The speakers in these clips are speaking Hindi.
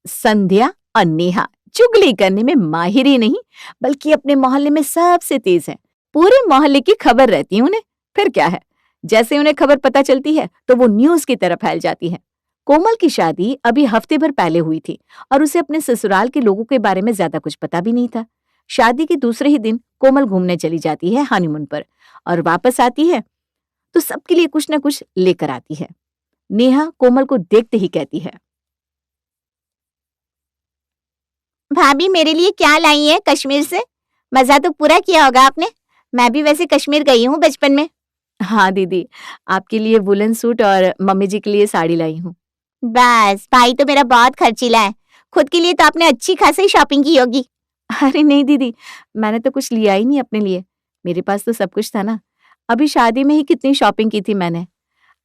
संध्या और नेहा चुगली करने में माहिर ही नहीं बल्कि अपने मोहल्ले में सबसे तेज है। पूरे मोहल्ले की खबर रहती है उन्हें। फिर क्या है, जैसे उन्हें खबर पता चलती है तो वो न्यूज की तरफ फैल जाती है। कोमल की शादी अभी हफ्ते भर पहले हुई थी और उसे अपने ससुराल के लोगों के बारे में ज्यादा कुछ पता भी नहीं था। शादी के दूसरे ही दिन कोमल घूमने चली जाती है हनीमून पर और वापस आती है तो सबके लिए कुछ न कुछ लेकर आती है। नेहा कोमल को देखते ही कहती है, भाभी मेरे लिए क्या लाई है कश्मीर से? मजा तो पूरा किया होगा आपने। मैं भी वैसे कश्मीर गई हूँ बचपन में। हाँ दीदी, आपके लिए वुलन सूट और मम्मी जी के लिए साड़ी लाई हूँ। बस भाई तो मेरा बहुत खर्चीला है। खुद के लिए तो आपने अच्छी खासी शॉपिंग की होगी। अरे नहीं दीदी, मैंने तो कुछ लिया ही नहीं अपने लिए। मेरे पास तो सब कुछ था ना। अभी शादी में ही कितनी शॉपिंग की थी मैंने।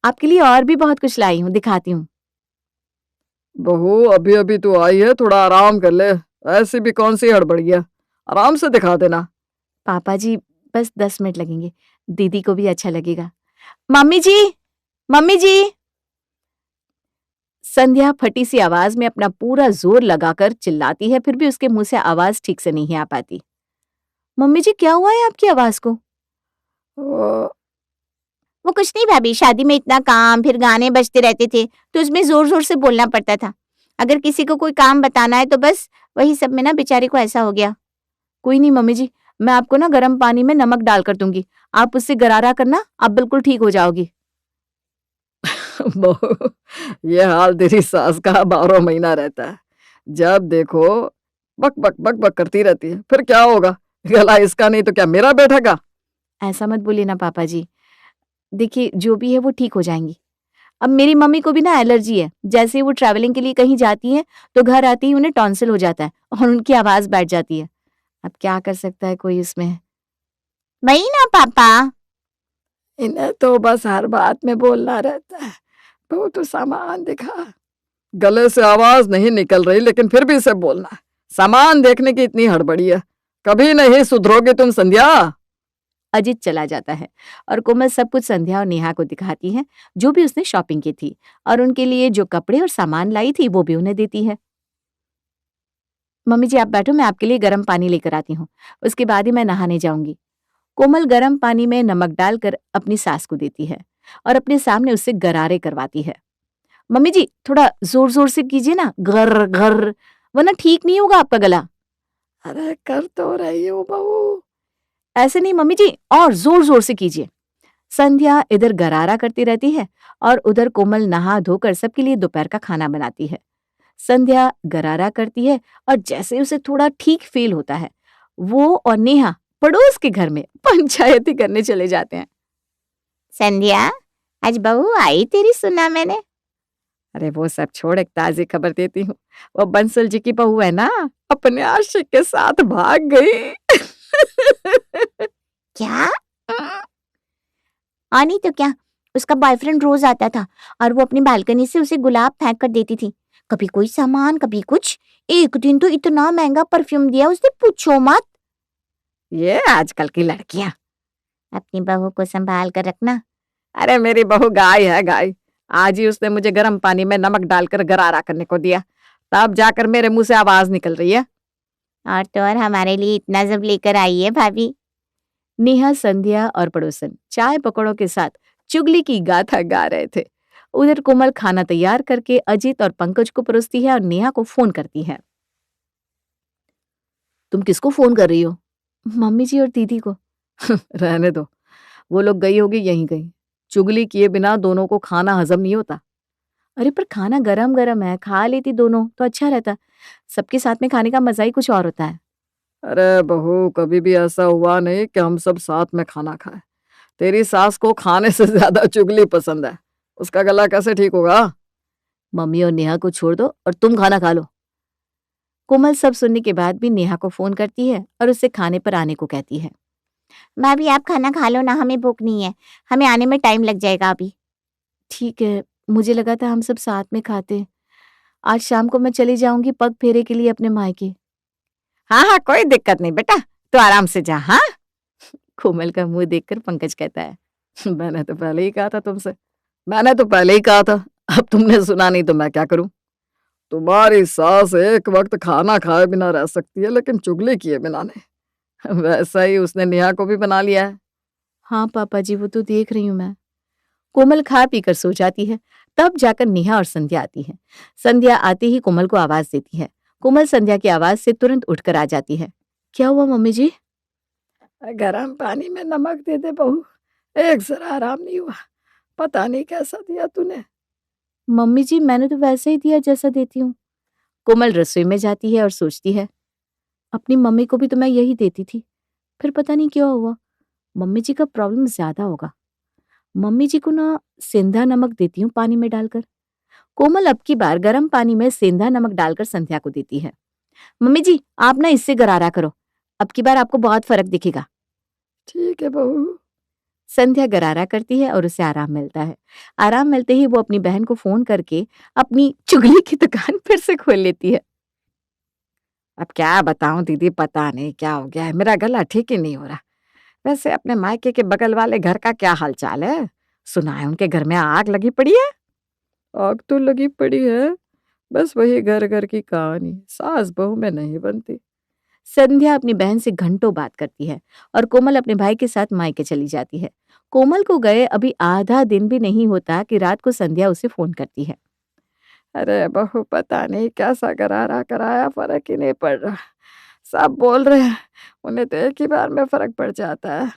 आपके लिए और भी बहुत कुछ लाई हूँ, दिखाती हूँ। बहू अभी अभी तो आई है, थोड़ा आराम कर ले। ऐसी भी कौन सी हड़बड़िया, आराम से दिखा देना। पापा जी, बस 10 मिनट लगेंगे, दीदी को भी अच्छा लगेगा। मम्मी जी, मम्मी जी। संध्या फटी सी आवाज में अपना पूरा जोर लगाकर चिल्लाती है, फिर भी उसके मुंह से आवाज ठीक से नहीं आ पाती। मम्मी जी, क्या हुआ है आपकी आवाज को? वो कुछ नहीं भाभी, शादी में इतना काम, फिर गाने बजते रहते थे तो उसमें जोर जोर से बोलना पड़ता था। अगर किसी को कोई काम बताना है तो बस वही सब में ना बेचारे को ऐसा हो गया। कोई नहीं मम्मी जी, मैं आपको ना गर्म पानी में नमक डालकर दूंगी, आप उससे गरारा करना, आप बिल्कुल ठीक हो जाओगी। बहू, ये हाल तेरी सास का 12 महीना रहता है। जब देखो बक बक बक बक करती रहती है। फिर क्या होगा, गला इसका नहीं तो क्या मेरा बैठेगा? ऐसा मत बोलिए ना पापा जी। देखिए, जो भी है वो ठीक हो जाएंगी। अब मेरी मम्मी को भी ना एलर्जी है। जैसे ही वो ट्रैवलिंग के लिए कहीं जाती हैं तो घर आती ही उन्हें टॉन्सिल हो जाता है और उनकी आवाज बैठ जाती है। अब क्या कर सकता है कोई इसमें। वही ना पापा। इन्हें तो बस हर बात में बोलना रहता है। बहू तो सामान दिखा। गले से आवाज नहीं निकल रही लेकिन फिर भी इसे बोलना है। सामान देखने की इतनी हड़बड़ी है, कभी नहीं सुधरोगे तुम संध्या। अजित चला जाता है और कोमल सब कुछ संध्या और नेहा को दिखाती है, जो भी उसने शॉपिंग की थी और उनके लिए जो कपड़े और सामान लाई थी वो भी उन्हें देती है। मम्मी जी आप बैठो, मैं आपके लिए गर्म पानी लेकर आती हूँ, उसके बाद ही मैं नहाने जाऊंगी। कोमल गर्म पानी में नमक डालकर अपनी सास को देती है और अपने सामने उससे गरारे करवाती है। मम्मी जी थोड़ा जोर जोर से कीजिए ना, घर घर, वरना ठीक नहीं होगा आपका गला। अरे कर तो रही हूँ बहू। ऐसे नहीं मम्मी जी, और जोर जोर से कीजिए। संध्या इधर गरारा करती रहती है और उधर कोमल नहा धोकर सबके लिए दोपहर का खाना बनाती है। संध्या गरारा करती है और जैसे उसे थोड़ा ठीक फील होता है, वो और नेहा पड़ोस के घर में पंचायती करने चले जाते हैं। संध्या, आज बहू आई तेरी, सुना मैंने। अरे वो सब छोड़, एक ताजी खबर देती हूँ। वो बंसल जी की बहू है ना, अपने आशिक के साथ भाग गई। क्या? और नहीं तो क्या, उसका बॉयफ्रेंड रोज आता था और वो अपनी बालकनी से उसे गुलाब फेंक कर देती थी। कभी कोई सामान, कभी कुछ। एक दिन तो इतना महंगा परफ्यूम दिया उसने, पूछो मत। ये आजकल की लड़कियां। अपनी बहू को संभाल कर रखना। अरे मेरी बहू गाय है, गाय। आज ही उसने मुझे गर्म पानी में नमक डालकर गरारा करने को दिया, तब जाकर मेरे मुंह से आवाज निकल रही है। और तो और हमारे लिए इतना सब लेकर आई है भाभी। नेहा, संध्या और पड़ोसन चाय पकौड़ों के साथ चुगली की गाथा गा रहे थे। उधर कोमल खाना तैयार करके अजित और पंकज को परोसती है और नेहा को फोन करती है। तुम किसको फोन कर रही हो? मम्मी जी और दीदी को। रहने दो, वो लोग गई होगी, यहीं गई। चुगली किए बिना दोनों को खाना हजम नहीं होता। अरे पर खाना गरम गरम है, खा लेती दोनों तो अच्छा रहता। सबके साथ में खाने का मजा ही कुछ और होता है। अरे बहू, कभी भी ऐसा हुआ नहीं कि हम सब साथ में खाना खाएं। तेरी सास को खाने से ज्यादा चुगली पसंद है, उसका गला कैसे ठीक होगा? मम्मी और नेहा को छोड़ दो और तुम खाना खा लो। कोमल सब सुनने के बाद भी नेहा को फोन करती है और उससे खाने पर आने को कहती है। भाभी आप खाना खा लो ना, हमें भूख नहीं है, हमें आने में टाइम लग जाएगा अभी। ठीक है, मुझे लगा था हम सब साथ में खाते। आज शाम को मैं चली जाऊंगी पग फेरे के लिए अपने मायके। हाँ हाँ, कोई दिक्कत नहीं बेटा, तो आराम से जा। हाँ, कोमल का मुंह देखकर पंकज कहता है। मैंने तो पहले ही कहा था तुमसे, मैंने तो पहले ही कहा था। अब तुमने सुना नहीं तो मैं क्या करूं? तुम्हारी सास एक वक्त खाना खाए बिना रह सकती है, लेकिन चुगली किए बिना नहीं। वैसा ही उसने नेहा को भी बना लिया है। हाँ पापा जी, वो तो देख रही हूं मैं। कोमल खा पीकर सो जाती है। तब जाकर नेहा और संध्या आती है। संध्या आते ही कोमल को आवाज देती है। कोमल संध्या की आवाज से तुरंत उठकर आ जाती है। क्या हुआ मम्मी जी? गरम पानी में नमक दे दे बहू, एक जरा आराम नहीं हुआ। पता नहीं कैसा दिया तूने। मम्मी जी, मैंने तो वैसे ही दिया जैसा देती हूँ। कोमल रसोई में जाती है और सोचती है, अपनी मम्मी को भी तो मैं यही देती थी, फिर पता नहीं क्या हुआ। मम्मी जी का प्रॉब्लम ज्यादा होगा। मम्मी जी को ना सेंधा नमक देती हूँ पानी में डालकर। कोमल अब की बार गर्म पानी में सेंधा नमक डालकर संध्या को देती है। मम्मी जी, आप ना इससे गरारा करो, अब की बार आपको बहुत फर्क दिखेगा। ठीक है बहू। संध्या गरारा करती है और उसे आराम मिलता है। आराम मिलते ही वो अपनी बहन को फोन करके अपनी चुगली की दुकान फिर से खोल लेती है। अब क्या बताऊं दीदी, पता नहीं क्या हो गया है, मेरा गला ठीक ही नहीं हो रहा। वैसे अपने मायके के बगल वाले घर का क्या हालचाल है? सुना है उनके घर में आग लगी पड़ी है। आग तो लगी पड़ी है, बस वही घर घर की कहानी, सास बहू में नहीं बनती। संध्या अपनी बहन से घंटों बात करती है और कोमल अपने भाई के साथ मायके चली जाती है। कोमल को गए अभी आधा दिन भी नहीं होता कि रात को संध्या उसे फोन करती है। अरे बहू, पता नहीं कैसा गरारा कराया, फर्क ही नहीं पड़ रहा। सब बोल रहे हैं उन्हें तो एक ही बार में फर्क पड़ जाता है।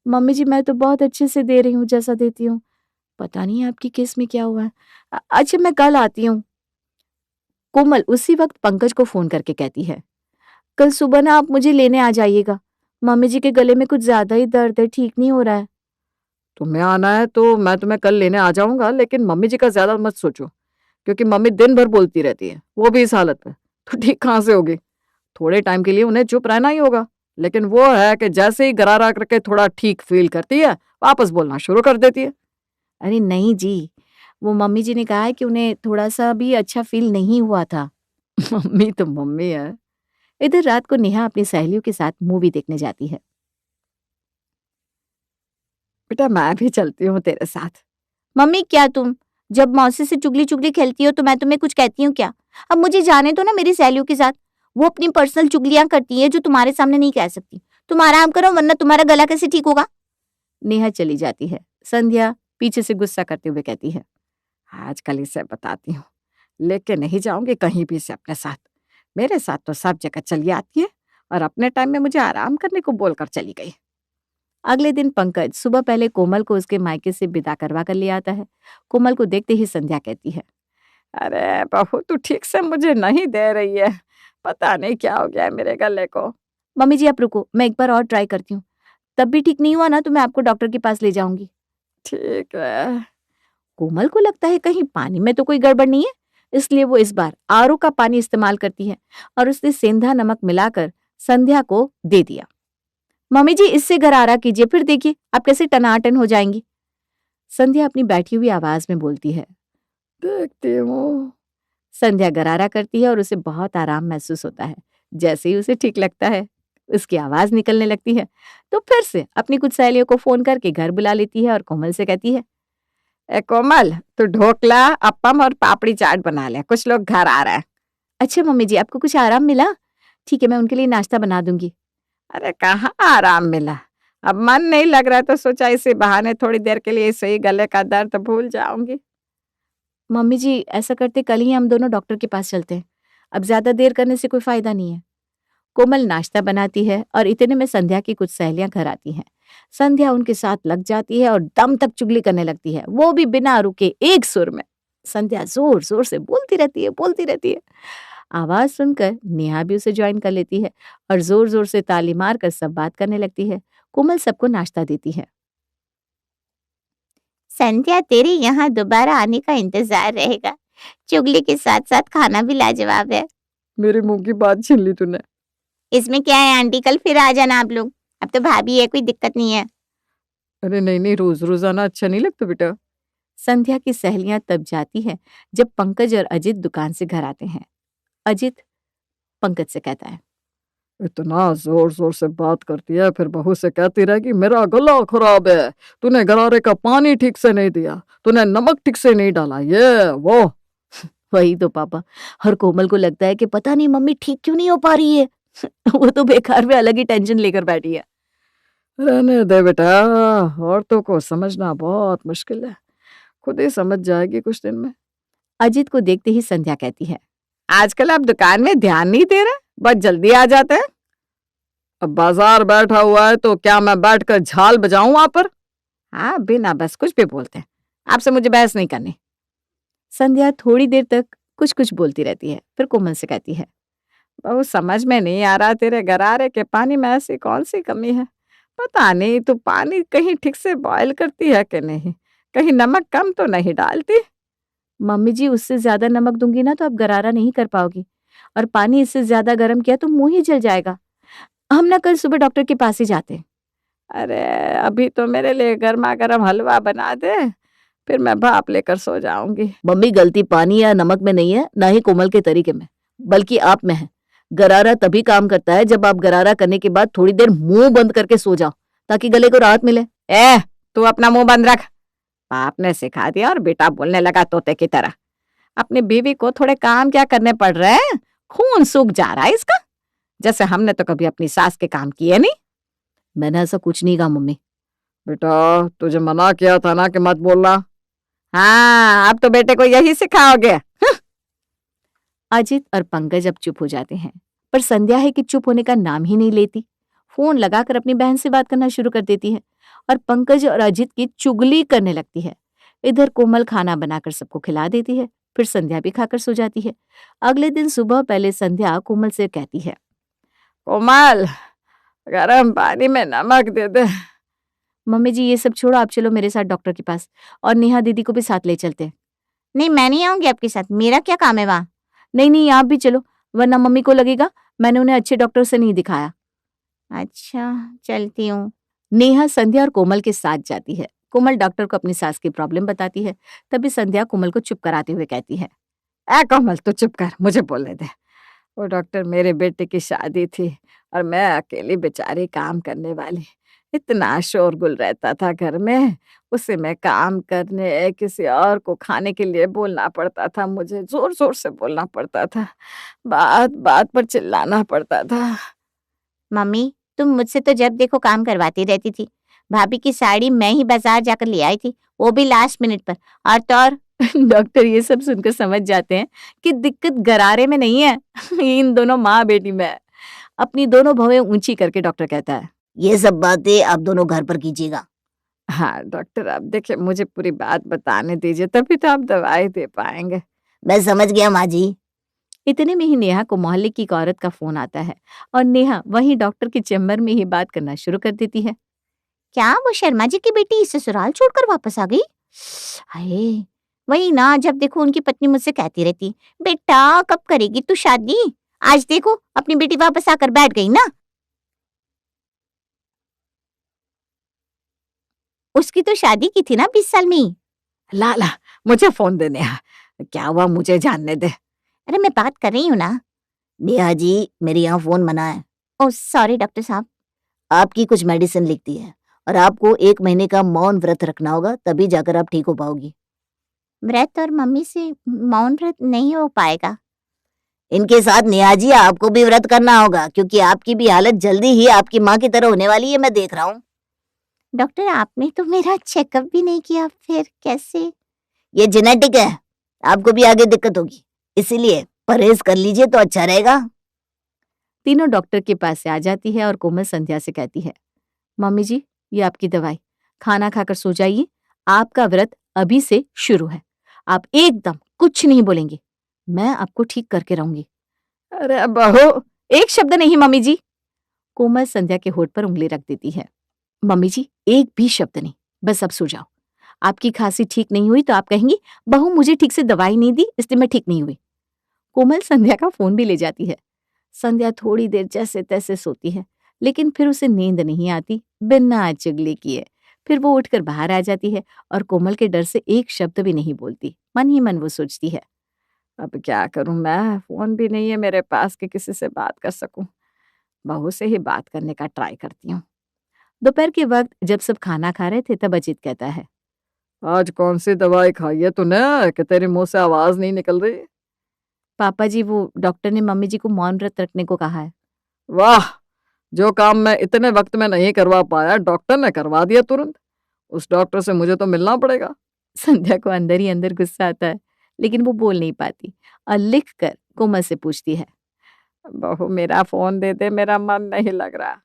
मम्मी जी, मैं तो बहुत अच्छे से दे रही हूँ जैसा देती हूँ, पता नहीं आपकी केस में क्या हुआ है। अच्छा, मैं कल आती हूँ। कोमल उसी वक्त पंकज को फोन करके कहती है, कल सुबह ना आप मुझे लेने आ जाइएगा। मम्मी जी के गले में कुछ ज्यादा ही दर्द है, ठीक नहीं हो रहा है। तुम्हें आना है तो मैं तुम्हें कल लेने आ जाऊंगा, लेकिन मम्मी जी का ज्यादा मत सोचो, क्योंकि मम्मी दिन भर बोलती रहती है, वो भी इस हालत में तो ठीक कहाँ से होगी। थोड़े टाइम के लिए उन्हें चुप रहना ही होगा, लेकिन वो है कि जैसे ही गरारा करके थोड़ा ठीक फील करती है, वापस बोलना शुरू कर देती है। अरे नहीं जी, वो मम्मी जी ने कहा है कि उन्हें थोड़ा सा भी अच्छा फील नहीं हुआ था। मम्मी तो मम्मी है। इधर रात को नेहा अपनी सहेलियों के साथ मूवी देखने जाती है। बेटा मैं भी चलती हूँ तेरे साथ। मम्मी, क्या तुम जब मौसी से चुगली चुगली खेलती हो तो मैं तुम्हें कुछ कहती हूँ क्या? अब मुझे जाने दो ना मेरी सहेलियों के साथ। वो अपनी पर्सनल चुगलियां करती है जो तुम्हारे सामने नहीं कह सकती। तुम आराम करो, वरना तुम्हारा गला कैसे ठीक होगा? नेहा चली जाती है। संध्या पीछे से गुस्सा करते हुए कहती है, आजकल इसे बताती हूँ, लेके नहीं जाऊंगी कहीं भी इसे अपने साथ। मेरे साथ तो सब जगह चली आती है, और अपने टाइम में मुझे आराम करने को बोलकर चली गई। अगले दिन पंकज सुबह पहले कोमल को उसके मायके से विदा करवा कर ले आता है। कोमल को देखते ही संध्या कहती है, अरे बहू, तू ठीक से मुझे नहीं दे रही है, पता नहीं क्या हो गया है मेरे गले को। मम्मी जी आप रुको, मैं एक बार और ट्राई करती हूँ, तब भी ठीक नहीं हुआ ना तो मैं आपको डॉक्टर के पास ले जाऊंगी। ठीक है। कोमल को लगता है कहीं पानी में तो कोई गड़बड़ नहीं है, इसलिए वो इस बार आरओ का पानी इस्तेमाल करती है और उसने सेंधा नमक मिलाकर संध्या को दे दिया। मम्मी जी इससे गरारा कीजिए, फिर देखिए आप कैसे टनाटन हो जाएंगी। संध्या अपनी बैठी हुई आवाज में बोलती है। देखती हूँ। संध्या गरारा करती है और उसे बहुत आराम महसूस होता है। जैसे ही उसे ठीक लगता है, उसकी आवाज निकलने लगती है, तो फिर से अपनी कुछ सहेलियों को फोन करके घर बुला लेती है और कोमल से कहती है, ए कोमल, तू ढोकला, अप्पम और पापड़ी चाट बना ले, कुछ लोग घर आ रहे हैं। अच्छा मम्मी जी, आपको कुछ आराम मिला? ठीक है, मैं उनके लिए नाश्ता बना दूंगी। अरे कहाँ आराम मिला, अब मन नहीं लग रहा तो सोचा इसी बहाने थोड़ी देर के लिए सही गले का दर्द भूल जाऊंगी। मम्मी जी ऐसा करते कल ही हम दोनों डॉक्टर के पास चलते हैं, अब ज्यादा देर करने से कोई फायदा नहीं है। कोमल नाश्ता बनाती है और इतने में संध्या की कुछ सहेलियां घर आती हैं। संध्या उनके साथ लग जाती है और दम तक चुगली करने लगती है, वो भी बिना रुके एक सुर में। संध्या जोर जोर से बोलती रहती है। आवाज सुनकर नेहा भी उसे ज्वाइन कर लेती है और जोर जोर से ताली मारकर सब बात करने लगती है। कोमल सबको नाश्ता देती है। संध्या, तेरे यहाँ दोबारा आने का इंतजार रहेगा। चुगली के साथ साथ खाना भी लाजवाब है। मेरे मुंह की बात छीन ली तूने। इसमें क्या है आंटी, कल फिर आ जाना आप लोग। अब तो भाभी है, कोई दिक्कत नहीं है। अरे नहीं नहीं, रोज रोज आना अच्छा नहीं लगता बेटा। संध्या की सहेलियां तब जाती हैं जब पंकज और अजित दुकान से घर आते हैं। अजित पंकज से कहता है, इतना जोर जोर से बात करती है, फिर बहू से कहती रहे कि मेरा गला खराब है, तूने गरारे का पानी ठीक से नहीं दिया, तूने नमक ठीक से नहीं डाला, ये वो। वही तो पापा। हर कोमल को लगता है कि पता नहीं मम्मी ठीक क्यों नहीं हो पा रही है। वो तो बेकार में अलग ही टेंशन लेकर बैठी है। रहने दे बेटा, औरतों को समझना बहुत मुश्किल है, खुद ही समझ जाएगी कुछ दिन में। अजित को देखते ही संध्या कहती है, आजकल आप दुकान में ध्यान नहीं दे रहे, बहुत जल्दी आ जाते हैं। अब बाजार बैठा हुआ है तो क्या मैं बैठकर झाल बजाऊं वहां पर? हाँ, बिना बस कुछ भी बोलते हैं। आपसे मुझे बहस नहीं करनी। संध्या थोड़ी देर तक कुछ कुछ बोलती रहती है, फिर कोमल से कहती है, बहू समझ में नहीं आ रहा तेरे गरारे के पानी में ऐसी कौन सी कमी है। पता नहीं तू पानी कहीं ठीक से बॉयल करती है कि नहीं, कहीं नमक कम तो नहीं डालती। मम्मी जी, उससे ज्यादा नमक दूंगी ना तो आप गरारा नहीं कर पाओगी, और पानी इससे ज्यादा गर्म किया तो मुंह ही जल जाएगा। हम ना कल सुबह डॉक्टर के पास ही जाते हैं। अरे अभी तो मेरे लिए गर्मा गर्म हलवा बना दे, फिर मैं भाप लेकर सो जाऊंगी। मम्मी, गलती पानी या नमक में नहीं है, ना ही कोमल के तरीके में, बल्कि आप में है। गरारा तभी काम करता है जब आप गरारा करने के बाद थोड़ी देर मुंह बंद करके सो जाओ, ताकि गले को राहत मिले। तू अपना मुंह बंद रख। बाप ने सिखा दिया और बेटा बोलने लगा तोते की तरह। अपनी बीवी को थोड़े काम क्या करने पड़ रहे हैं, खून सूख जा रहा है इसका, जैसे हमने तो कभी अपनी सास के काम किए नहीं। मैंने ऐसा कुछ नहीं कहा मम्मी। बेटा तुझे मना किया था ना कि मत बोलना। हाँ, अब तो बेटे को यही सिखाओगे। अजित और पंकज अब चुप हो जाते हैं, पर संध्या है कि चुप होने का नाम ही नहीं लेती। फोन लगाकर अपनी बहन से बात करना शुरू कर देती है और पंकज और अजित की चुगली करने लगती है। इधर कोमल खाना बनाकर सबको खिला देती है, फिर संध्या भी खाकर सो जाती है। अगले दिन सुबह पहले संध्या कोमल से कहती है, कोमल, गरम पानी में नमक दे दे। मम्मी जी ये सब छोड़ो, आप चलो मेरे साथ डॉक्टर के पास, और नेहा दीदी को भी साथ ले चलते हैं। नहीं, मैं नहीं आऊंगी आपके साथ, मेरा क्या काम है वहां। नहीं नहीं, आप भी चलो, वरना मम्मी को लगेगा मैंने उन्हें अच्छे डॉक्टर से नहीं दिखाया। अच्छा, चलती हूँ। नेहा संध्या और कोमल के साथ जाती है। कोमल डॉक्टर को अपनी सास की प्रॉब्लम बताती है। तभी संध्या कोमल को चुप कराते हुए कहती है, कोमल तू चुप कर, मुझे बोलने दे। वो डॉक्टर, मेरे बेटे की शादी थी और मैं अकेली बेचारी काम करने वाली, इतना शोरगुल रहता था घर में, उसे मैं काम करने किसी और को खाने के लिए बोलना पड़ता था, मुझे जोर जोर से बोलना पड़ता था, बात बात पर चिल्लाना पड़ता था। मम्मी, तुम मुझसे तो जब देखो काम करवाती रहती थी। भाभी की साड़ी मैं ही बाजार जाकर ले आई थी, वो भी लास्ट मिनट पर। और तो और डॉक्टर ये सब सुनकर समझ जाते हैं कि दिक्कत गरारे में नहीं है, इन दोनों माँ बेटी में है। अपनी दोनों भवें ऊंची करके डॉक्टर कहता है, ये सब बातें आप दोनों घर पर कीजिएगा। हाँ डॉक्टर, अब देखिए मुझे पूरी बात बताने दीजिए, तभी तो आप दवाई दे पाएंगे। मैं समझ गया माँ जी। इतने में ही नेहा को मोहल्ले की एक औरत का फोन आता है और नेहा वहीं डॉक्टर के चैम्बर में ही बात करना शुरू कर देती है। क्या वो शर्मा जी की बेटी ससुराल छोड़कर वापस आ गई? हाय, वही ना, जब देखो उनकी पत्नी मुझसे कहती रहती, बेटा कब करेगी तू शादी। आज देखो अपनी बेटी वापस आकर बैठ गई ना। उसकी तो शादी की थी ना 20 साल में ही। ला ला, मुझे फोन दे नेहा, क्या हुआ मुझे जानने दे। अरे मैं बात कर रही हूँ ना। नेहा जी, मेरे यहाँ फोन मना है। ओह सॉरी डॉक्टर साहब। आपकी कुछ मेडिसिन लिखती है और आपको 1 महीने का मौन व्रत रखना होगा, तभी जाकर आप ठीक हो पाओगी। व्रत और मम्मी से मौन व्रत नहीं हो पाएगा। इनके साथ नेहा जी आपको भी व्रत करना होगा, क्योंकि आपकी भी हालत जल्दी ही आपकी माँ की तरह होने वाली है, मैं देख रहा हूँ। डॉक्टर, आपने तो मेरा चेकअप भी नहीं किया, फिर कैसे? ये जेनेटिक है, आपको भी आगे दिक्कत होगी, इसीलिए परहेज कर लीजिए तो अच्छा रहेगा। तीनों डॉक्टर के पास से आ जाती है और कोमल संध्या से कहती है, मम्मी जी ये आपकी दवाई, खाना खाकर सो जाइए, आपका व्रत अभी से शुरू है, आप एकदम कुछ नहीं बोलेंगे, मैं आपको ठीक करके रहूंगी। अरे बहू, एक शब्द नहीं मम्मी जी। कोमल संध्या के होठ पर उंगली रख देती है। मम्मी जी एक भी शब्द नहीं, बस अब सो जाओ। आपकी खांसी ठीक नहीं हुई तो आप कहेंगी बहू मुझे ठीक से दवाई नहीं दी इसलिए मैं ठीक नहीं हुई। कोमल संध्या का फोन भी ले जाती है। संध्या थोड़ी देर जैसे तैसे सोती है, लेकिन फिर उसे नींद नहीं आती बिना चुगली किए। फिर वो उठकर बाहर आ जाती है और कोमल के डर से एक शब्द भी नहीं बोलती। मन ही मन वो सोचती है, अब क्या करूं मैं, फोन भी नहीं है मेरे पास कि किसी से बात कर सकूं, बहू से ही बात करने का ट्राई करती हूँ। दोपहर के वक्त जब सब खाना खा रहे थे तब अजीत कहता है, आज कौन सी दवाई खाई है तूने कि तेरे मुंह से आवाज नहीं निकल रही? पापा जी, वो डॉक्टर ने मम्मी जी को मौन व्रत रखने को कहा है। वाह! जो काम मैं इतने वक्त में नहीं करवा पाया, डॉक्टर ने करवा दिया तुरंत। उस डॉक्टर से मुझे तो मिलना पड़ेगा। संध्या को अंदर ही अंदर गुस्सा आता है, लेकिन वो बोल नहीं पाती और लिख कर कोमल से पूछती है, बहू मेरा फोन दे दे, मेरा मन नहीं लग रहा।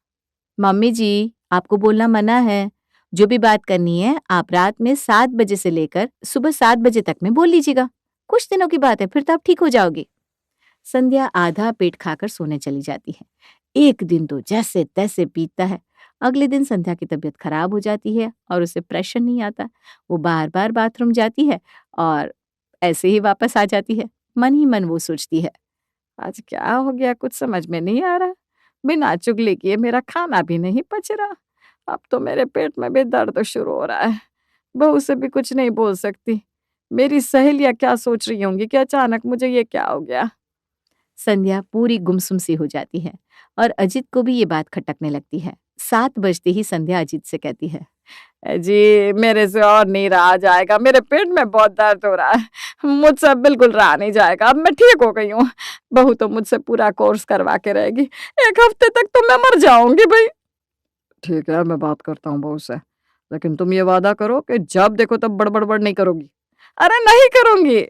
मम्मी जी, आपको बोलना मना है। जो भी बात करनी है आप रात में 7 बजे से लेकर सुबह 7 बजे तक में बोल लीजिएगा। कुछ दिनों की बात है, फिर तो आप ठीक हो जाओगे। संध्या आधा पेट खाकर सोने चली जाती है। एक दिन तो जैसे तैसे बीतता है। अगले दिन संध्या की तबीयत खराब हो जाती है और उसे प्रेशर नहीं आता। वो बार बार बाथरूम जाती है और ऐसे ही वापस आ जाती है। मन ही मन वो सोचती है, आज क्या हो गया, कुछ समझ में नहीं आ रहा। बिना चुगली किए मेरा खाना भी नहीं पच रहा। अब तो मेरे पेट में भी दर्द शुरू हो रहा है। बहू से भी कुछ नहीं बोल सकती। मेरी सहेलियां क्या सोच रही होंगी कि अचानक मुझे ये क्या हो गया। संध्या पूरी गुमसुम सी हो जाती है और अजित को भी ये बात खटकने लगती है। 7 बजते ही संध्या अजित से कहती है, जी मेरे से और नहीं रहा जाएगा, मेरे पेट में बहुत दर्द हो रहा है, मुझसे अब बिल्कुल रहा नहीं जाएगा। अब मैं ठीक हो गई हूँ। बहू तो मुझसे पूरा कोर्स करवा के रहेगी। 1 हफ्ते तक तो मैं मर जाऊंगी भाई। ठीक है, मैं बात करता हूँ बहू से, लेकिन तुम ये वादा करो कि जब देखो तब बड़बड़ नहीं करोगी। अरे नहीं करूंगी।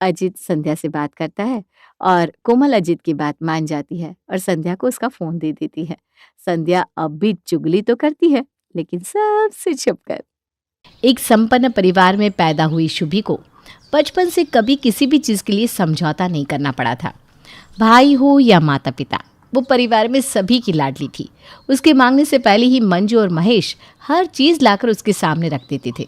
अजित संध्या से बात करता है और कोमल अजित की बात मान जाती है और संध्या को उसका फोन दे देती है। संध्या अब भी चुगली तो करती है, लेकिन सबसे छुपकर। एक संपन्न परिवार में पैदा हुई शुभी को बचपन से कभी किसी भी चीज के लिए समझौता नहीं करना पड़ा था। भाई हो या माता पिता, वो परिवार में सभी की लाडली थी। उसके मांगने से पहले ही मंजू और महेश हर चीज लाकर उसके सामने रख देते थे।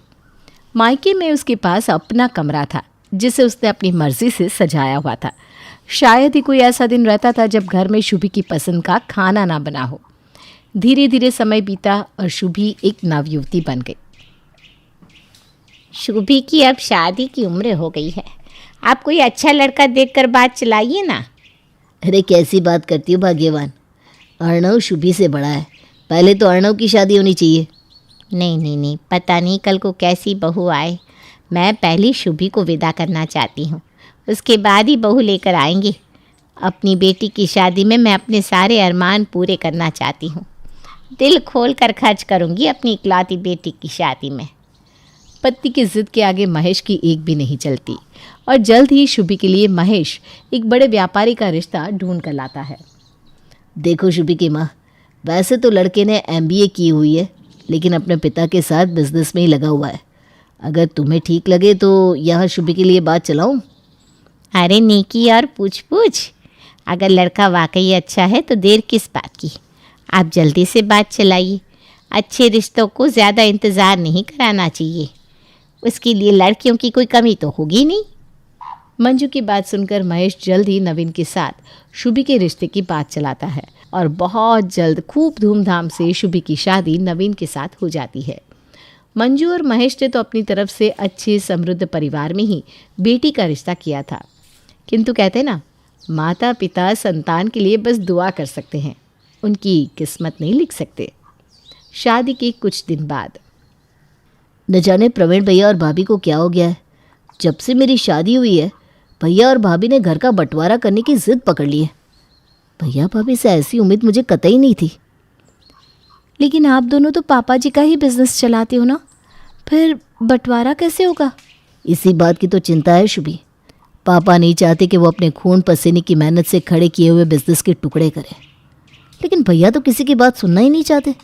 मायके में उसके पास अपना कमरा था जिसे उसने अपनी मर्जी से सजाया हुआ था। शायद ही कोई ऐसा दिन रहता था जब घर में शुभी की पसंद का खाना ना बना हो। धीरे धीरे समय बीता और शुभी एक नवयुवती बन गई। शुभी की अब शादी की उम्र हो गई है। आप कोई अच्छा लड़का देखकर बात चलाइए ना। अरे कैसी बात करती हो भाग्यवान, अर्णव शुभी से बड़ा है। पहले तो अर्णव की शादी होनी चाहिए। नहीं, पता नहीं कल को कैसी बहू आए। मैं पहले शुभी को विदा करना चाहती हूँ, उसके बाद ही बहू लेकर आएंगे। अपनी बेटी की शादी में मैं अपने सारे अरमान पूरे करना चाहती हूँ। दिल खोल कर खर्च करूँगी अपनी इकलौती बेटी की शादी में। पति की जिद के आगे महेश की एक भी नहीं चलती और जल्द ही शुभी के लिए महेश एक बड़े व्यापारी का रिश्ता ढूंढ कर लाता है। देखो शुभी की माँ, वैसे तो लड़के ने MBA की हुई है, लेकिन अपने पिता के साथ बिजनेस में ही लगा हुआ है। अगर तुम्हें ठीक लगे तो यहाँ शुभी के लिए बात चलाऊं? अरे नेकी और पूछ अगर लड़का वाकई अच्छा है तो देर किस बात की। आप जल्दी से बात चलाइए। अच्छे रिश्तों को ज़्यादा इंतज़ार नहीं कराना चाहिए। उसके लिए लड़कियों की कोई कमी तो होगी नहीं। मंजू की बात सुनकर महेश जल्द ही नवीन के साथ शुभी के रिश्ते की बात चलाता है और बहुत जल्द खूब धूमधाम से शुभी की शादी नवीन के साथ हो जाती है। मंजू और महेश ने तो अपनी तरफ से अच्छे समृद्ध परिवार में ही बेटी का रिश्ता किया था, किंतु कहते ना, माता पिता संतान के लिए बस दुआ कर सकते हैं, उनकी किस्मत नहीं लिख सकते। शादी के कुछ दिन बाद न जाने प्रवीण भैया और भाभी को क्या हो गया है। जब से मेरी शादी हुई है, भैया और भाभी ने घर का बंटवारा करने की जिद पकड़ ली है। भैया भाभी से ऐसी उम्मीद मुझे कतई नहीं थी। लेकिन आप दोनों तो पापा जी का ही बिजनेस चलाते हो ना, फिर बंटवारा कैसे होगा? इसी बात की तो चिंता है शुभी। पापा नहीं चाहते कि वो अपने खून पसीने की मेहनत से खड़े किए हुए बिजनेस के टुकड़े करें, लेकिन भैया तो किसी की बात सुनना ही नहीं चाहते।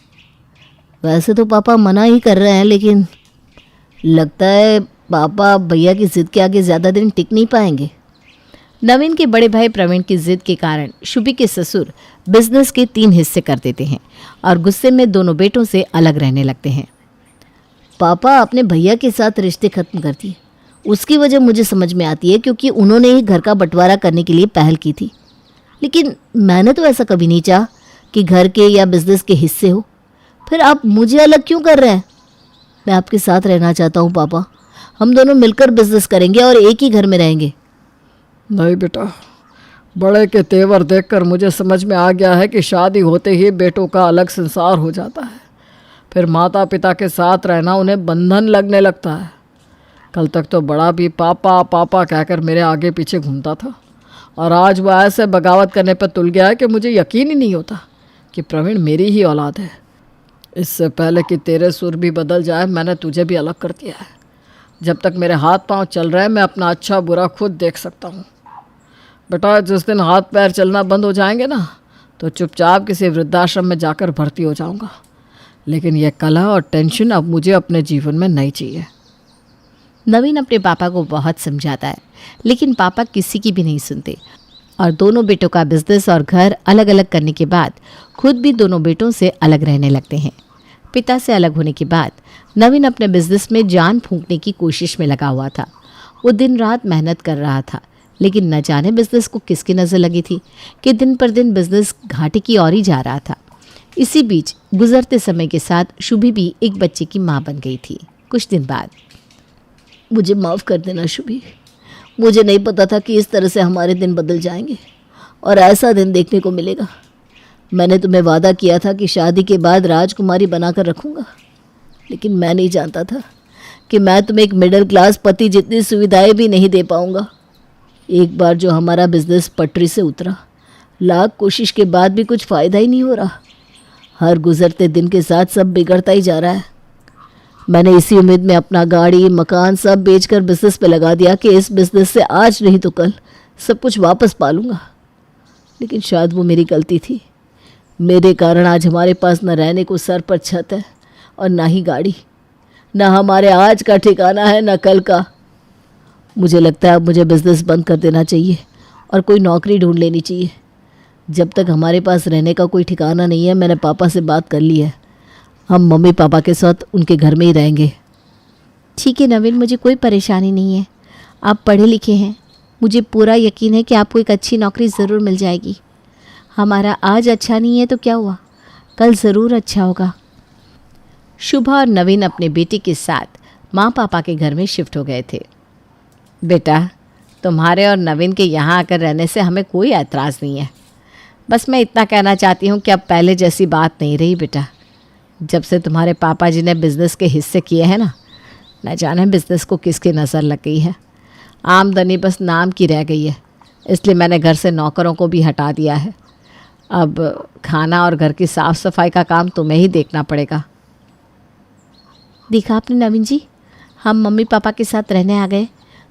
वैसे तो पापा मना ही कर रहे हैं, लेकिन लगता है पापा भैया की जिद के आगे ज़्यादा दिन टिक नहीं पाएंगे। नवीन के बड़े भाई प्रवीण की जिद के कारण शुभी के ससुर बिजनेस के 3 हिस्से कर देते हैं और गुस्से में दोनों बेटों से अलग रहने लगते हैं। पापा अपने भैया के साथ रिश्ते खत्म कर दिए। उसकी वजह मुझे समझ में आती है, क्योंकि उन्होंने ही घर का बंटवारा करने के लिए पहल की थी। लेकिन मैंने तो ऐसा कभी नहीं चाहा कि घर के या बिजनेस के हिस्से हो। फिर आप मुझे अलग क्यों कर रहे हैं? मैं आपके साथ रहना चाहता हूँ पापा। हम दोनों मिलकर बिजनेस करेंगे और एक ही घर में रहेंगे। नहीं बेटा, बड़े के तेवर देखकर मुझे समझ में आ गया है कि शादी होते ही बेटों का अलग संसार हो जाता है। फिर माता पिता के साथ रहना उन्हें बंधन लगने लगता है। कल तक तो बड़ा भी पापा पापा कहकर मेरे आगे पीछे घूमता था, और आज वो ऐसे बगावत करने पर तुल गया है कि मुझे यकीन ही नहीं होता कि प्रवीण मेरी ही औलाद है। इससे पहले कि तेरे सुर भी बदल जाए, मैंने तुझे भी अलग कर दिया है। जब तक मेरे हाथ पांव चल रहे हैं, मैं अपना अच्छा बुरा खुद देख सकता हूँ। बेटा, जिस दिन हाथ पैर चलना बंद हो जाएंगे ना, तो चुपचाप किसी वृद्धाश्रम में जाकर भर्ती हो जाऊँगा। लेकिन यह कलह और टेंशन अब मुझे अपने जीवन में नहीं चाहिए। नवीन अपने पापा को बहुत समझाता है, लेकिन पापा किसी की भी नहीं सुनते और दोनों बेटों का बिजनेस और घर अलग अलग करने के बाद खुद भी दोनों बेटों से अलग रहने लगते हैं। पिता से अलग होने के बाद नवीन अपने बिजनेस में जान फूंकने की कोशिश में लगा हुआ था। वो दिन रात मेहनत कर रहा था, लेकिन न जाने बिजनेस को किसकी नज़र लगी थी कि दिन पर दिन बिजनेस घाटे की ओर ही जा रहा था। इसी बीच गुजरते समय के साथ शुभी भी एक बच्चे की माँ बन गई थी। कुछ दिन बाद, मुझे माफ़ कर देना शुभी, मुझे नहीं पता था कि इस तरह से हमारे दिन बदल जाएंगे और ऐसा दिन देखने को मिलेगा। मैंने तुम्हें वादा किया था कि शादी के बाद राजकुमारी बनाकर रखूँगा, लेकिन मैं नहीं जानता था कि मैं तुम्हें एक मिडिल क्लास पति जितनी सुविधाएं भी नहीं दे पाऊँगा। एक बार जो हमारा बिजनेस पटरी से उतरा, लाख कोशिश के बाद भी कुछ फ़ायदा ही नहीं हो रहा। हर गुजरते दिन के साथ सब बिगड़ता ही जा रहा है। मैंने इसी उम्मीद में अपना गाड़ी मकान सब बेचकर बिजनेस पे लगा दिया कि इस बिजनेस से आज नहीं तो कल सब कुछ वापस पा लूँगा। लेकिन शायद वो मेरी गलती थी। मेरे कारण आज हमारे पास न रहने को सर पर छत है और ना ही गाड़ी, ना हमारे आज का ठिकाना है न कल का। मुझे लगता है अब मुझे बिजनेस बंद कर देना चाहिए और कोई नौकरी ढूंढ लेनी चाहिए। जब तक हमारे पास रहने का कोई ठिकाना नहीं है, मैंने पापा से बात कर ली है, हम मम्मी पापा के साथ उनके घर में ही रहेंगे। ठीक है नवीन, मुझे कोई परेशानी नहीं है। आप पढ़े लिखे हैं, मुझे पूरा यकीन है कि आपको एक अच्छी नौकरी ज़रूर मिल जाएगी। हमारा आज अच्छा नहीं है तो क्या हुआ, कल ज़रूर अच्छा होगा। शुभा और नवीन अपने बेटे के साथ माँ पापा के घर में शिफ्ट हो गए थे। बेटा, तुम्हारे और नवीन के यहाँ आकर रहने से हमें कोई ऐतराज़ नहीं है। बस मैं इतना कहना चाहती हूँ कि अब पहले जैसी बात नहीं रही बेटा। जब से तुम्हारे पापा जी ने बिज़नेस के हिस्से किए हैं ना, न जाने बिज़नेस को किसकी नज़र लग गई है। आमदनी बस नाम की रह गई है, इसलिए मैंने घर से नौकरों को भी हटा दिया है। अब खाना और घर की साफ़ सफाई का काम तुम्हें ही देखना पड़ेगा। देखा आपने नवीन जी, हम मम्मी पापा के साथ रहने आ गए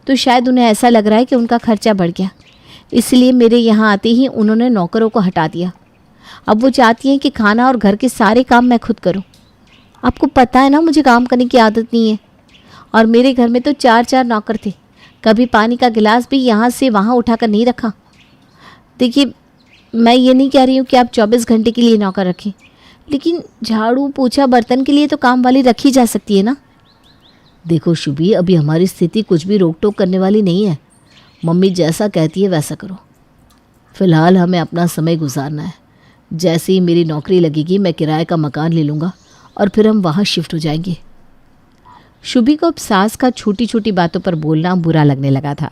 तो शायद उन्हें ऐसा लग रहा है कि उनका खर्चा बढ़ गया, इसलिए मेरे यहाँ आते ही उन्होंने नौकरों को हटा दिया। अब वो चाहती हैं कि खाना और घर के सारे काम मैं खुद करूं। आपको पता है ना, मुझे काम करने की आदत नहीं है। और मेरे घर में तो 4-4 नौकर थे, कभी पानी का गिलास भी यहाँ से वहाँ उठाकर नहीं रखा। देखिए, मैं ये नहीं कह रही हूँ कि आप 24 घंटे के लिए नौकर रखें, लेकिन झाड़ू पोछा बर्तन के लिए तो काम वाली रखी जा सकती है ना। देखो शुभी, अभी हमारी स्थिति कुछ भी रोक टोक करने वाली नहीं है। मम्मी जैसा कहती है वैसा करो। फ़िलहाल हमें अपना समय गुजारना है। जैसे ही मेरी नौकरी लगेगी, मैं किराए का मकान ले लूँगा और फिर हम वहाँ शिफ्ट हो जाएंगे। शुभी को अब सास का छोटी छोटी बातों पर बोलना बुरा लगने लगा था।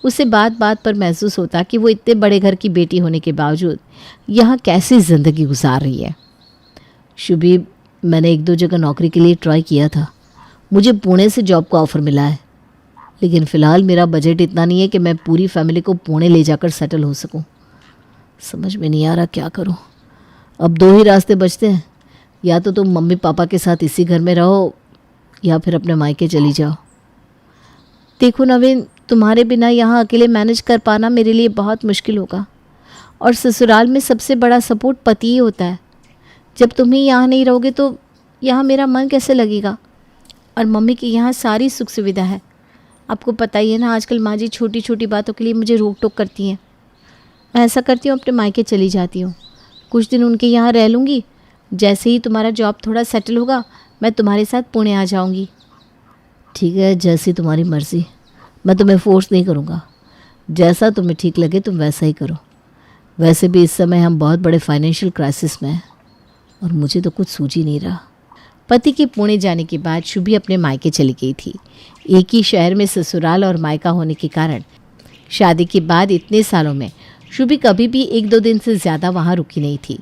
उसे बात बात पर महसूस होता कि वो इतने बड़े घर की बेटी होने के बावजूद यहाँ कैसी ज़िंदगी गुजार रही है। शुभी, मैंने 1-2 जगह नौकरी के लिए ट्राई किया था। मुझे पुणे से जॉब का ऑफ़र मिला है, लेकिन फ़िलहाल मेरा बजट इतना नहीं है कि मैं पूरी फैमिली को पुणे ले जाकर सेटल हो सकूं। समझ में नहीं आ रहा क्या करूं। अब 2 ही रास्ते बचते हैं, या तो तुम मम्मी पापा के साथ इसी घर में रहो या फिर अपने मायके चली जाओ। देखो नवीन, तुम्हारे बिना यहाँ अकेले मैनेज कर पाना मेरे लिए बहुत मुश्किल होगा, और ससुराल में सबसे बड़ा सपोर्ट पति ही होता है। जब तुम ही यहाँ नहीं रहोगे तो यहाँ मेरा मन कैसे लगेगा। और मम्मी के यहाँ सारी सुख सुविधा है। आपको पता ही है ना, आजकल माँ जी छोटी छोटी बातों के लिए मुझे रोक टोक करती हैं। मैं ऐसा करती हूँ, अपने मायके चली जाती हूँ, कुछ दिन उनके यहाँ रह लूँगी। जैसे ही तुम्हारा जॉब थोड़ा सेटल होगा, मैं तुम्हारे साथ पुणे आ जाऊँगी। ठीक है, जैसी तुम्हारी मर्ज़ी। मैं तुम्हें फोर्स नहीं करूँगा। जैसा तुम्हें ठीक लगे तुम वैसा ही करो। वैसे भी इस समय हम बहुत बड़े फाइनेंशियल क्राइसिस में हैं और मुझे तो कुछ सूझ ही नहीं रहा। पति के पुणे जाने के बाद शुभी अपने मायके चली गई थी। एक ही शहर में ससुराल और मायका होने के कारण शादी के बाद इतने सालों में शुभी कभी भी 1-2 दिन से ज़्यादा वहाँ रुकी नहीं थी।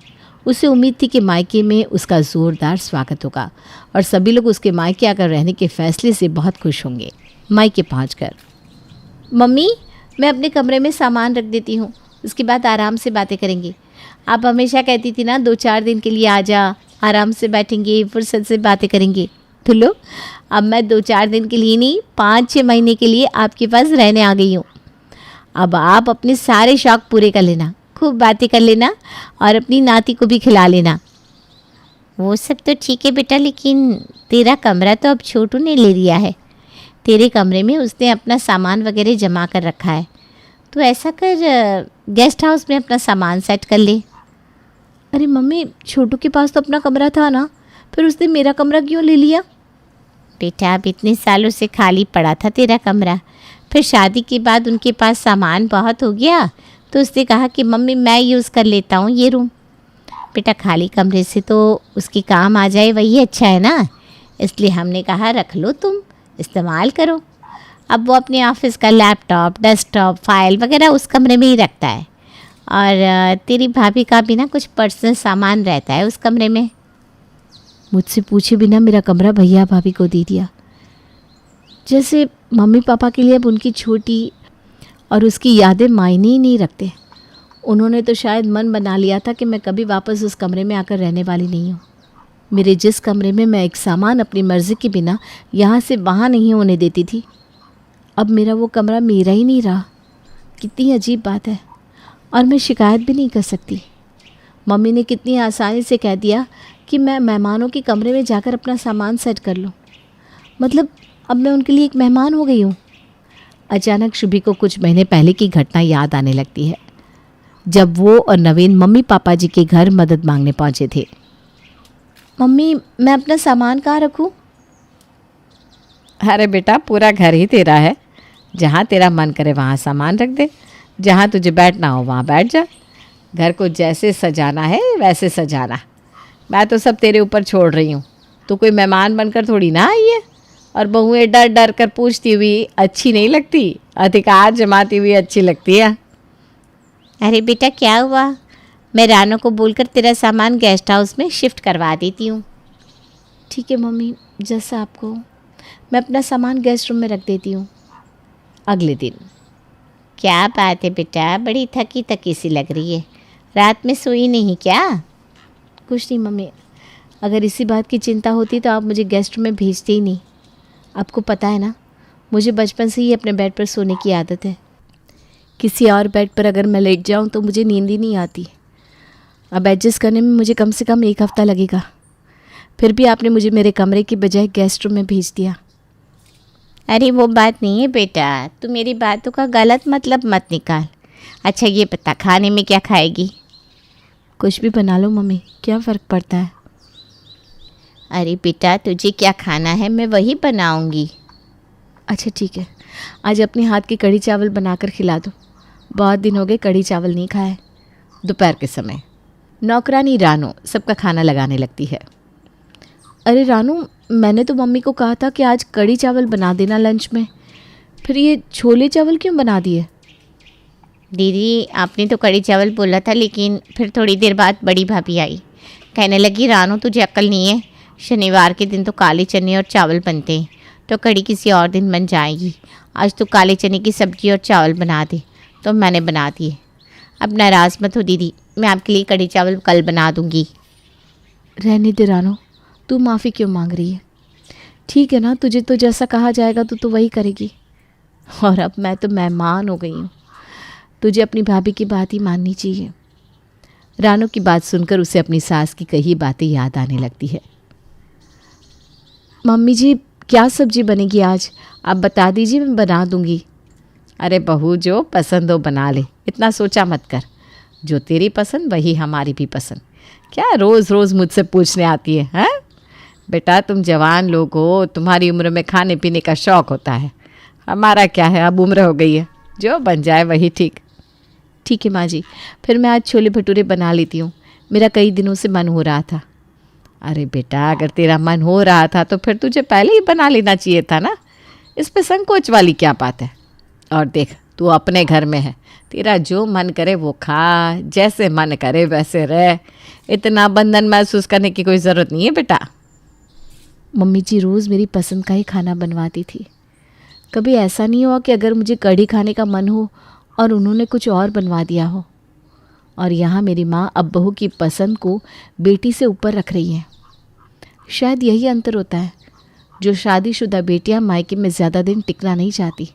उसे उम्मीद थी कि मायके में उसका ज़ोरदार स्वागत होगा और सभी लोग उसके मायके आकर रहने के फैसले से बहुत खुश होंगे। मायके पहुंचकर। मम्मी, मैं अपने कमरे में सामान रख देती हूँ, उसके बाद आराम से बातें करेंगे। आप हमेशा कहती थी ना 2-4 दिन के लिए आ जा, आराम से बैठेंगे, फुर्सत से बातें करेंगे। तो लो, अब मैं 2-4 दिन के लिए नहीं 5-6 महीने के लिए आपके पास रहने आ गई हूँ। अब आप अपने सारे शौक़ पूरे कर लेना, खूब बातें कर लेना और अपनी नाती को भी खिला लेना। वो सब तो ठीक है बेटा, लेकिन तेरा कमरा तो अब छोटू ने ले लिया है। तेरे कमरे में उसने अपना सामान वगैरह जमा कर रखा है। तो ऐसा कर, गेस्ट हाउस में अपना सामान सेट कर ले। अरे मम्मी, छोटू के पास तो अपना कमरा था ना, फिर उसने मेरा कमरा क्यों ले लिया? बेटा, अब इतने सालों से खाली पड़ा था तेरा कमरा, फिर शादी के बाद उनके पास सामान बहुत हो गया तो उसने कहा कि मम्मी मैं यूज़ कर लेता हूँ ये रूम। बेटा, खाली कमरे से तो उसके काम आ जाए वही अच्छा है ना, इसलिए हमने कहा रख लो, तुम इस्तेमाल करो। अब वो अपने ऑफिस का लैपटॉप, डेस्कटॉप, फाइल वगैरह उस कमरे में ही रखता है और तेरी भाभी का भी ना कुछ पर्सनल सामान रहता है उस कमरे में। मुझसे पूछे बिना मेरा कमरा भैया भाभी को दे दिया। जैसे मम्मी पापा के लिए अब उनकी छोटी और उसकी यादें मायने ही नहीं रखते। उन्होंने तो शायद मन बना लिया था कि मैं कभी वापस उस कमरे में आकर रहने वाली नहीं हूँ। मेरे जिस कमरे में मैं एक सामान अपनी मर्ज़ी के बिना यहाँ से वहाँ नहीं होने देती थी, अब मेरा वो कमरा मेरा ही नहीं रहा। कितनी अजीब बात है, और मैं शिकायत भी नहीं कर सकती। मम्मी ने कितनी आसानी से कह दिया कि मैं मेहमानों के कमरे में जाकर अपना सामान सेट कर लूँ। मतलब अब मैं उनके लिए एक मेहमान हो गई हूँ। अचानक शुभी को कुछ महीने पहले की घटना याद आने लगती है, जब वो और नवीन मम्मी पापा जी के घर मदद मांगने पहुँचे थे। मम्मी, मैं अपना सामान कहाँ रखूँ? अरे बेटा, पूरा घर ही तेरा है, जहाँ तेरा मन करे वहाँ सामान रख दे, जहाँ तुझे बैठना हो वहाँ बैठ जा। घर को जैसे सजाना है वैसे सजाना, मैं तो सब तेरे ऊपर छोड़ रही हूँ। तू कोई मेहमान बनकर थोड़ी ना आई है, और बहुएं डर डर कर पूछती हुई अच्छी नहीं लगती, अधिकार जमाती हुई अच्छी लगती है। अरे बेटा, क्या हुआ? मैं रानू को बोलकर तेरा सामान गेस्ट हाउस में शिफ्ट करवा देती हूँ। ठीक है मम्मी, जैसा आपको। मैं अपना सामान गेस्ट रूम में रख देती हूँ। अगले दिन। क्या बात है बेटा, बड़ी थकी थकी सी लग रही है, रात में सोई नहीं क्या? कुछ नहीं मम्मी, अगर इसी बात की चिंता होती तो आप मुझे गेस्ट रूम में भेजते ही नहीं। आपको पता है ना, मुझे बचपन से ही अपने बेड पर सोने की आदत है। किसी और बेड पर अगर मैं लेट जाऊं तो मुझे नींद ही नहीं आती। अब एडजस्ट करने में मुझे कम से कम 1 हफ़्ता लगेगा। फिर भी आपने मुझे मेरे कमरे की बजाय गेस्ट रूम में भेज दिया। अरे वो बात नहीं है बेटा, तू मेरी बातों का गलत मतलब मत निकाल। अच्छा ये बता, खाने में क्या खाएगी? कुछ भी बना लो मम्मी, क्या फ़र्क पड़ता है। अरे बेटा, तुझे क्या खाना है मैं वही बनाऊंगी। अच्छा ठीक है, आज अपने हाथ की कढ़ी चावल बनाकर खिला दो। बहुत दिन हो गए कढ़ी चावल नहीं खाए। दोपहर के समय नौकरानी रानू सबका खाना लगाने लगती है। अरे रानू, मैंने तो मम्मी को कहा था कि आज कढ़ी चावल बना देना लंच में, फिर ये छोले चावल क्यों बना दिए? दीदी, आपने तो कढ़ी चावल बोला था, लेकिन फिर थोड़ी देर बाद बड़ी भाभी आई, कहने लगी रानू तुझे अक्ल नहीं है, शनिवार के दिन तो काले चने और चावल बनते हैं, तो कढ़ी किसी और दिन बन जाएगी। आज तो काले चने की सब्ज़ी और चावल बना दे। तो मैंने बना दिए। अब नाराज़ मत हो दीदी, मैं आपके लिए कढ़ी चावल कल बना दूँगी। रहने दे रानू, तू माफ़ी क्यों मांग रही है? ठीक है ना, तुझे तो जैसा कहा जाएगा तो वही करेगी। और अब मैं तो मेहमान हो गई हूँ, तुझे अपनी भाभी की बात ही माननी चाहिए। रानू की बात सुनकर उसे अपनी सास की कही बातें याद आने लगती है। मम्मी जी, क्या सब्जी बनेगी आज? आप बता दीजिए, मैं बना दूँगी। अरे बहू, जो पसंद हो बना ले, इतना सोचा मत कर। जो तेरी पसंद वही हमारी भी पसंद। क्या रोज़ रोज़ मुझसे पूछने आती है, हैं? बेटा, तुम जवान लोग हो, तुम्हारी उम्र में खाने पीने का शौक़ होता है। हमारा क्या है, अब उम्र हो गई है, जो बन जाए वही ठीक। ठीक है माँ जी, फिर मैं आज छोले भटूरे बना लेती हूँ, मेरा कई दिनों से मन हो रहा था। अरे बेटा, अगर तेरा मन हो रहा था तो फिर तुझे पहले ही बना लेना चाहिए था ना, इस पे संकोच वाली क्या बात है। और देख, तू अपने घर में है, तेरा जो मन करे वो खा, जैसे मन करे वैसे रह, इतना बंधन महसूस करने की कोई ज़रूरत नहीं है बेटा। मम्मी जी रोज़ मेरी पसंद का ही खाना बनवाती थी, कभी ऐसा नहीं हुआ कि अगर मुझे कढ़ी खाने का मन हो और उन्होंने कुछ और बनवा दिया हो। और यहाँ मेरी माँ अब बहू की पसंद को बेटी से ऊपर रख रही है। शायद यही अंतर होता है, जो शादीशुदा बेटियाँ मायके में ज़्यादा दिन टिकना नहीं चाहती।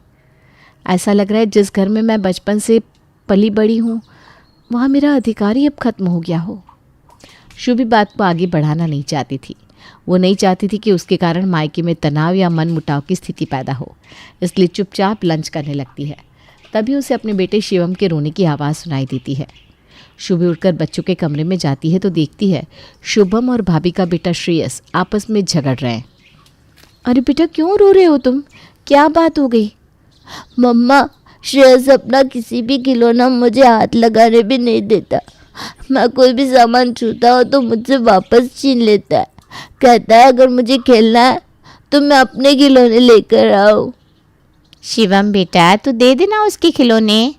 ऐसा लग रहा है जिस घर में मैं बचपन से पली बड़ी हूँ वहाँ मेरा अधिकार ही अब ख़त्म हो गया हो। शुभी बात को आगे बढ़ाना नहीं चाहती थी। वो नहीं चाहती थी कि उसके कारण मायके में तनाव या मन मुटाव की स्थिति पैदा हो, इसलिए चुपचाप लंच करने लगती है। तभी उसे अपने बेटे शिवम के रोने की आवाज़ सुनाई देती है। शुभी उठकर बच्चों के कमरे में जाती है तो देखती है शुभम और भाभी का बेटा श्रेयस आपस में झगड़ रहे हैं। अरे बेटा, क्यों रो रहे हो तुम? क्या बात हो गई? मम्मा, श्रेयस अपना किसी भी खिलौना मुझे हाथ लगाने भी नहीं देता। मैं कोई भी सामान छूता हो तो मुझसे वापस छीन लेता है। कहता है अगर मुझे खेलना है तो मैं अपने खिलौने लेकर आऊँ। शिवम बेटा, तू दे देना उसके खिलौने।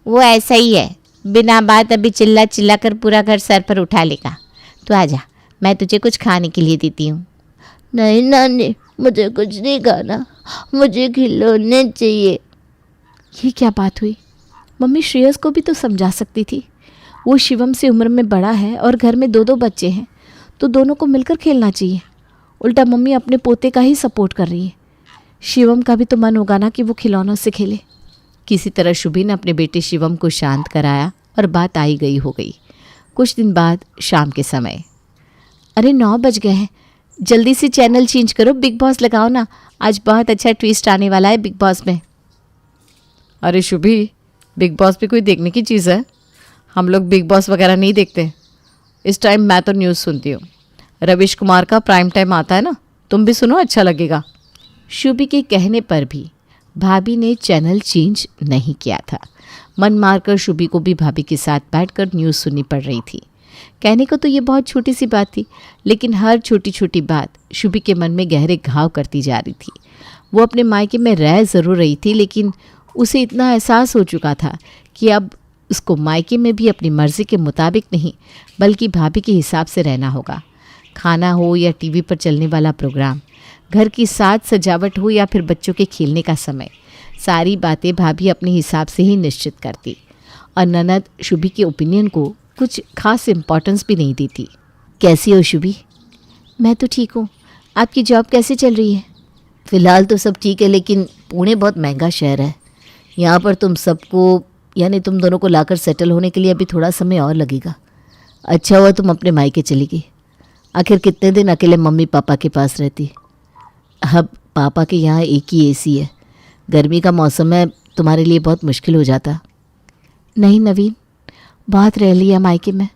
वो ऐसा ही है, बिना बात अभी चिल्ला चिल्ला कर पूरा घर सर पर उठा लेगा। तू आजा, मैं तुझे कुछ खाने के लिए देती हूँ। नहीं नानी, मुझे कुछ नहीं खाना, मुझे खिलौने चाहिए। ये क्या बात हुई? मम्मी श्रेयस को भी तो समझा सकती थी। वो शिवम से उम्र में बड़ा है और घर में 2-2 बच्चे हैं, तो दोनों को मिलकर खेलना चाहिए। उल्टा मम्मी अपने पोते का ही सपोर्ट कर रही है। शिवम का भी तो मन होगा ना कि वो खिलौनों से खेले। किसी तरह शुभी ने अपने बेटे शिवम को शांत कराया और बात आई गई हो गई। कुछ दिन बाद शाम के समय, अरे 9 बज गए हैं, जल्दी से चैनल चेंज करो, बिग बॉस लगाओ ना, आज बहुत अच्छा ट्विस्ट आने वाला है बिग बॉस में। अरे शुभी, बिग बॉस भी कोई देखने की चीज़ है? हम लोग बिग बॉस वगैरह नहीं देखते। इस टाइम मैं तो न्यूज़ सुनती हूँ। रविश कुमार का प्राइम टाइम आता है ना, तुम भी सुनो, अच्छा लगेगा। शुभी के कहने पर भी भाभी ने चैनल चेंज नहीं किया था। मन मारकर शुभी को भी भाभी के साथ बैठकर न्यूज़ सुननी पड़ रही थी। कहने को तो ये बहुत छोटी सी बात थी, लेकिन हर छोटी छोटी बात शुभी के मन में गहरे घाव करती जा रही थी। वो अपने मायके में रह ज़रूर रही थी, लेकिन उसे इतना एहसास हो चुका था कि अब उसको मायके में भी अपनी मर्ज़ी के मुताबिक नहीं बल्कि भाभी के हिसाब से रहना होगा। खाना हो या टीवी पर चलने वाला प्रोग्राम, घर की साज सजावट हो या फिर बच्चों के खेलने का समय, सारी बातें भाभी अपने हिसाब से ही निश्चित करती और ननद शुभी के ओपिनियन को कुछ खास इम्पोर्टेंस भी नहीं देती। कैसी हो शुभी? मैं तो ठीक हूँ। आपकी जॉब कैसे चल रही है? फ़िलहाल तो सब ठीक है, लेकिन पुणे बहुत महंगा शहर है। यहाँ पर तुम सबको, यानी तुम दोनों को लाकर सेटल होने के लिए अभी थोड़ा समय और लगेगा। अच्छा हुआ तुम अपने मायके चली गई। आखिर कितने दिन अकेले मम्मी पापा के पास रहती। अब पापा के यहाँ एक ही एसी है। गर्मी का मौसम है, तुम्हारे लिए बहुत मुश्किल हो जाता। नहीं नवीन, बहुत रह लिया मायके में।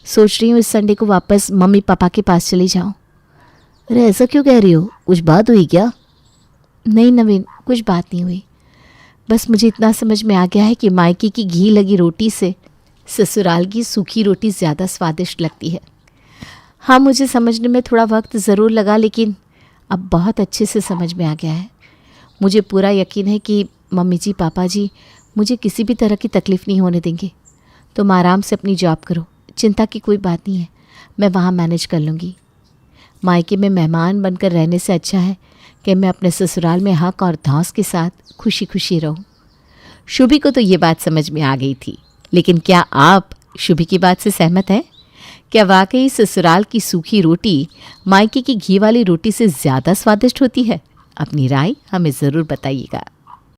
सोच रही हूँ इस संडे को वापस मम्मी पापा के पास चली जाऊँ। अरे ऐसा क्यों कह रही हो? कुछ बात हुई क्या? नहीं नवीन, कुछ बात नहीं हुई। बस मुझे इतना समझ में आ गया है कि मायके की घी लगी रोटी से ससुराल की सूखी रोटी ज़्यादा स्वादिष्ट लगती है। हाँ, मुझे समझने में थोड़ा वक्त ज़रूर लगा, लेकिन अब बहुत अच्छे से समझ में आ गया है। मुझे पूरा यकीन है कि मम्मी जी पापा जी मुझे किसी भी तरह की तकलीफ़ नहीं होने देंगे। तुम आराम से अपनी जॉब करो, चिंता की कोई बात नहीं है, मैं वहाँ मैनेज कर लूँगी। मायके में मेहमान बनकर रहने से अच्छा है कि मैं अपने ससुराल में हक और धौंस के साथ खुशी खुशी रहूं। शुभी को तो ये बात समझ में आ गई थी, लेकिन क्या आप शुभी की बात से सहमत हैं? क्या वाकई ससुराल की सूखी रोटी मायके की घी वाली रोटी से ज़्यादा स्वादिष्ट होती है? अपनी राय हमें ज़रूर बताइएगा।